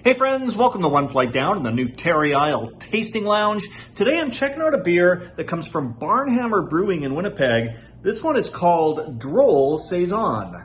Hey friends, welcome to One Flight Down in the new Terry Isle Tasting Lounge. Today I'm checking out a beer that comes from Barnhammer Brewing in Winnipeg. This one is called Droll Saison.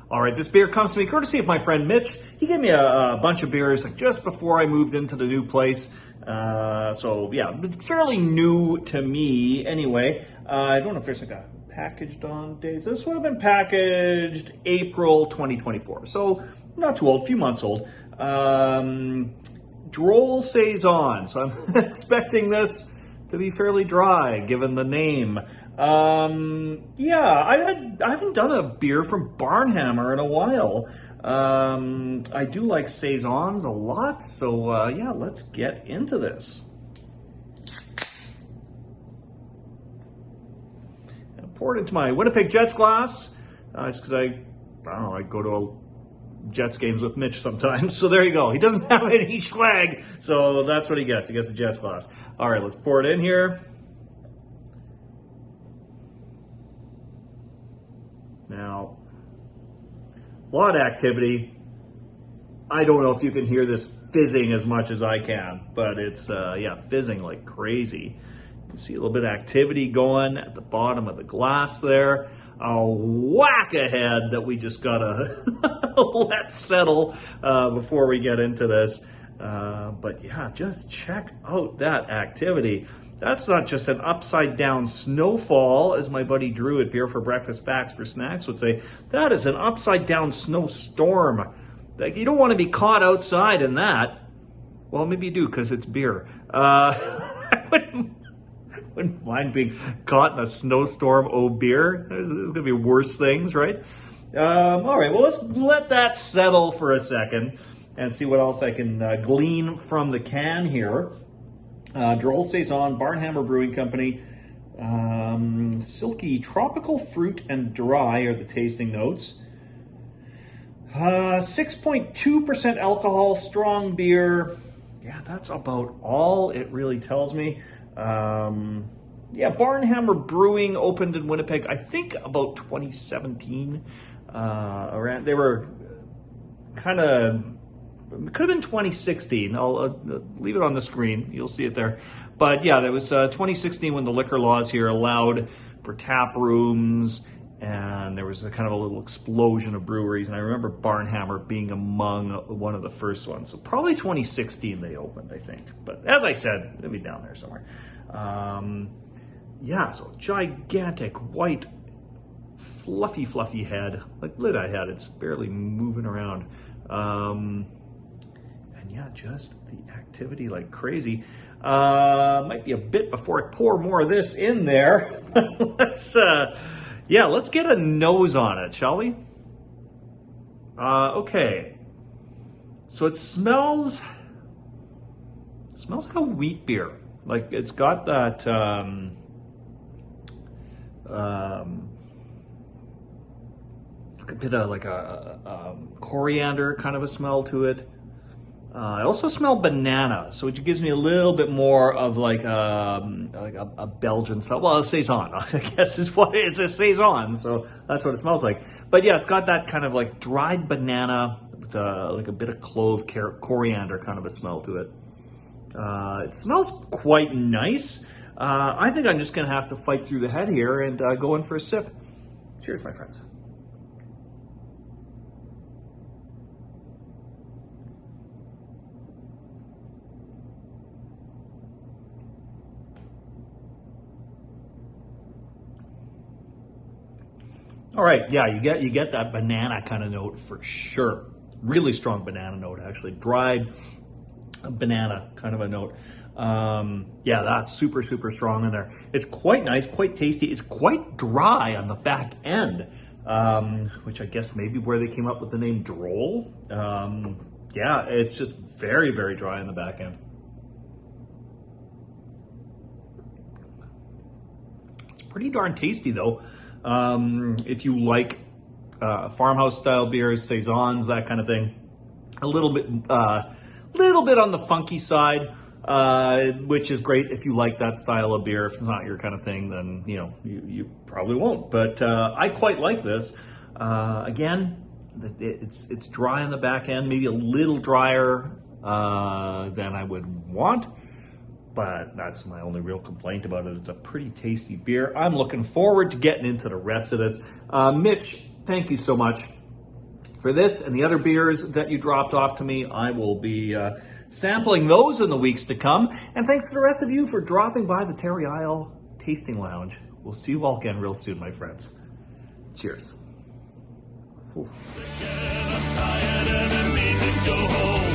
All right, this beer comes to me courtesy of my friend Mitch. He gave me a bunch of beers like just before I moved into the new place. So yeah, it's fairly new to me anyway. I don't know if there's like a packaged on days. This would have been packaged April 2024. So not too old, a few months old. Droll Saison. So I'm expecting this to be fairly dry given the name. Yeah, I haven't done a beer from Barnhammer in a while. I do like Saisons a lot, so yeah, let's get into this. I'll pour it into my Winnipeg Jets glass, just because I don't know, I go to Jets games with Mitch sometimes, so there you go. He doesn't have any swag, so that's what he gets. He gets a Jets glass. All right, let's pour it in here. Now, a lot of activity. I don't know if you can hear this fizzing as much as I can, but it's, yeah, fizzing like crazy. You can see a little bit of activity going at the bottom of the glass there. A whack ahead that we just gotta let settle before we get into this. But yeah, just check out that activity. That's not just an upside down snowfall, as my buddy Drew at Beer for Breakfast, Facts for Snacks would say. That is an upside down snowstorm. Like, you don't want to be caught outside in that. Well, maybe you do because it's beer. I wouldn't mind being caught in a snowstorm. Oh, beer. There's going to be worse things, right? All right, well, let's let that settle for a second and see what else I can glean from the can here. Droll Saison, Barnhammer Brewing Company. Silky tropical fruit and dry are the tasting notes. 6.2% alcohol, strong beer. Yeah, that's about all it really tells me. Yeah, Barnhammer Brewing opened in Winnipeg, I think about 2017. Around, they were kind of, it could have been 2016. I'll leave it on the screen. You'll see it there. But yeah, that was 2016 when the liquor laws here allowed for tap rooms, and there was a kind of a little explosion of breweries. And I remember Barnhammer being among one of the first ones. So probably 2016 they opened, I think. But as I said, it'll be down there somewhere. Yeah, so gigantic white, fluffy head. Like, look at that head. It's barely moving around. Yeah, just the activity like crazy. Might be a bit before I pour more of this in there. let's get a nose on it, shall we? Okay. So it smells like a wheat beer. Like, it's got that a bit of like a coriander kind of a smell to it. I also smell banana, so it gives me a little bit more of like a Belgian style. Well, a Saison, I guess is what it's a Saison, so that's what it smells like. But yeah, it's got that kind of like dried banana with like a bit of clove, coriander kind of a smell to it. It smells quite nice. I think I'm just gonna have to fight through the head here and go in for a sip. Cheers, my friends. All right, yeah, you get that banana kind of note for sure. Really strong banana note, actually. Dried banana kind of a note. Yeah, that's super strong in there. It's quite nice, quite tasty. It's quite dry on the back end, which I guess maybe where they came up with the name Droll. Yeah, it's just very dry on the back end. It's pretty darn tasty though. If you like farmhouse style beers, saisons, that kind of thing, a little bit little bit on the funky side, which is great if you like that style of beer. If it's not your kind of thing, then you probably won't. But I quite like this. Again, it's dry on the back end, maybe a little drier than I would want. But that's my only real complaint about it. It's a pretty tasty beer. I'm looking forward to getting into the rest of this. Mitch, thank you so much for this and the other beers that you dropped off to me. I will be sampling those in the weeks to come. And thanks to the rest of you for dropping by the Terry Isle Tasting Lounge. We'll see you all again real soon, my friends. Cheers. Ooh. I'm tired and I need to go home.